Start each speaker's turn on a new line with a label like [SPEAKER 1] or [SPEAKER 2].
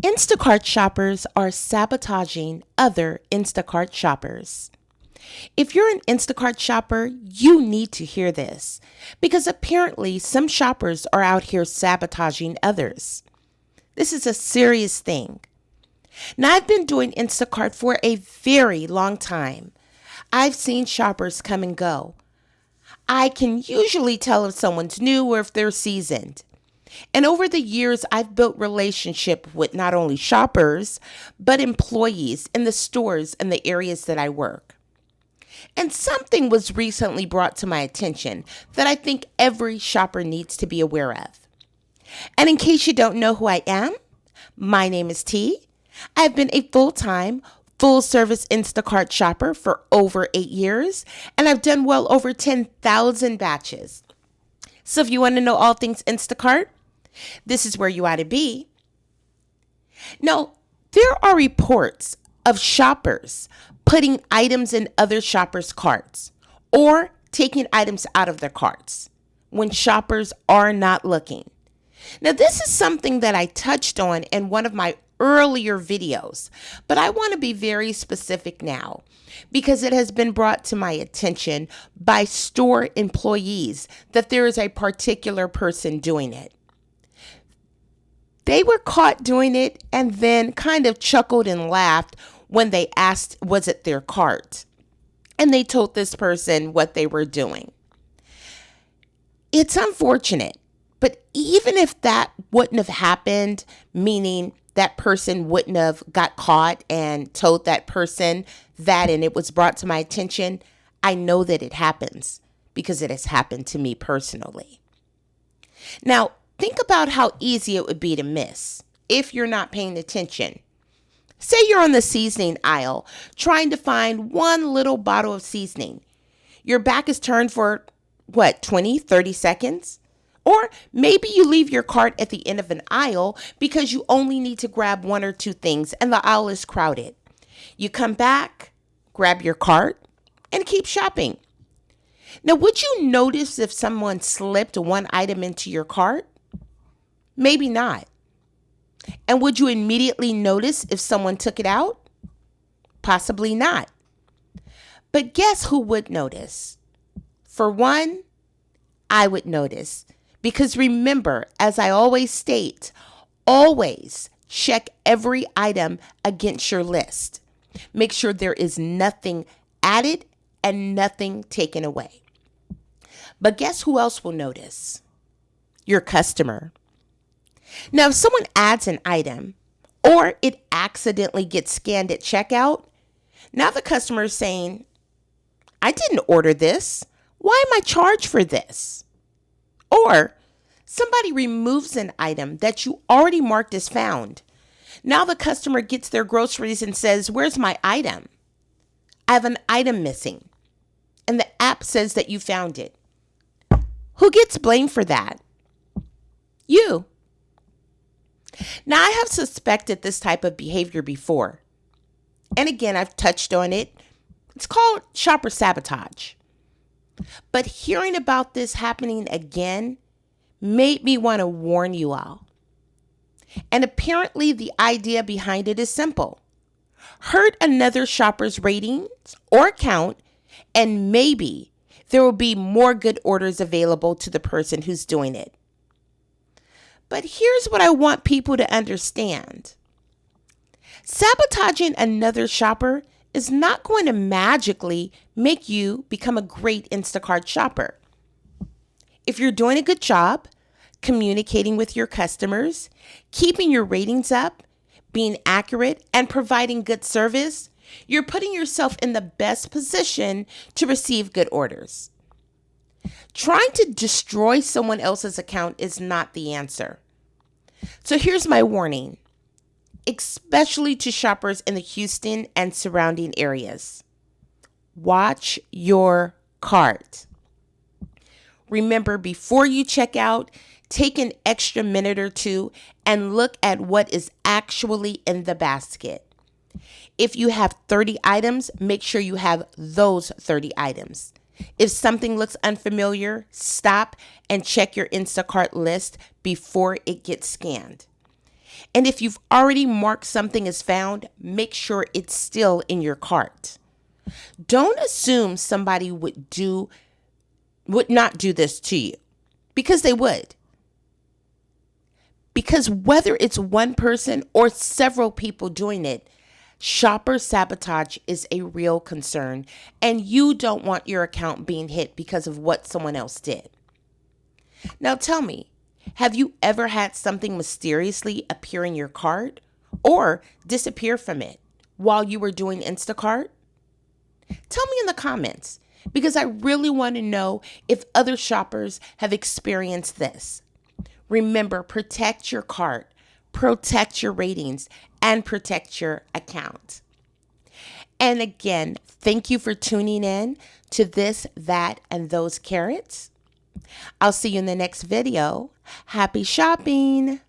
[SPEAKER 1] Instacart shoppers are sabotaging other Instacart shoppers. If you're an Instacart shopper, you need to hear this because apparently some shoppers are out here sabotaging others. This is a serious thing. Now, I've been doing Instacart for a very long time. I've seen shoppers come and go. I can usually tell if someone's new or if they're seasoned. And over the years, I've built relationship with not only shoppers, but employees in the stores and the areas that I work. And something was recently brought to my attention that I think every shopper needs to be aware of. And in case you don't know who I am, my name is T. I've been a full-time, full-service Instacart shopper for over 8 years, and I've done well over 10,000 batches. So if you want to know all things Instacart, this is where you ought to be. Now, there are reports of shoppers putting items in other shoppers' carts or taking items out of their carts when shoppers are not looking. Now, this is something that I touched on in one of my earlier videos, but I want to be very specific now because it has been brought to my attention by store employees that there is a particular person doing it. They were caught doing it and then kind of chuckled and laughed when they asked, was it their cart? And they told this person what they were doing. It's unfortunate, but even if that wouldn't have happened, meaning that person wouldn't have got caught and told that person that and it was brought to my attention, I know that it happens because it has happened to me personally. Now, think about how easy it would be to miss if you're not paying attention. Say you're on the seasoning aisle trying to find one little bottle of seasoning. Your back is turned for, 20, 30 seconds? Or maybe you leave your cart at the end of an aisle because you only need to grab one or two things and the aisle is crowded. You come back, grab your cart, and keep shopping. Now, would you notice if someone slipped one item into your cart? Maybe not. And would you immediately notice if someone took it out? Possibly not. But guess who would notice? For one, I would notice. Because remember, as I always state, always check every item against your list. Make sure there is nothing added and nothing taken away. But guess who else will notice? Your customer. Now, if someone adds an item or it accidentally gets scanned at checkout, now the customer is saying, I didn't order this. Why am I charged for this? Or somebody removes an item that you already marked as found. Now the customer gets their groceries and says, where's my item? I have an item missing. And the app says that you found it. Who gets blamed for that? You. Now, I have suspected this type of behavior before. And again, I've touched on it. It's called shopper sabotage. But hearing about this happening again made me want to warn you all. And apparently the idea behind it is simple. Hurt another shopper's ratings or account, and maybe there will be more good orders available to the person who's doing it. But here's what I want people to understand. Sabotaging another shopper is not going to magically make you become a great Instacart shopper. If you're doing a good job, communicating with your customers, keeping your ratings up, being accurate, and providing good service, you're putting yourself in the best position to receive good orders. Trying to destroy someone else's account is not the answer. So here's my warning, especially to shoppers in the Houston and surrounding areas. Watch your cart. Remember, before you check out, take an extra minute or two and look at what is actually in the basket. If you have 30 items, make sure you have those 30 items. If something looks unfamiliar, stop and check your Instacart list before it gets scanned. And if you've already marked something as found, make sure it's still in your cart. Don't assume somebody would not do this to you, because they would. Because whether it's one person or several people doing it, shopper sabotage is a real concern, and you don't want your account being hit because of what someone else did. Now tell me, have you ever had something mysteriously appear in your cart or disappear from it while you were doing Instacart? Tell me in the comments, because I really want to know if other shoppers have experienced this. Remember, protect your cart, protect your ratings, and protect your account. And again, thank you for tuning in to This, That, and Those Carrots. I'll see you in the next video. Happy shopping!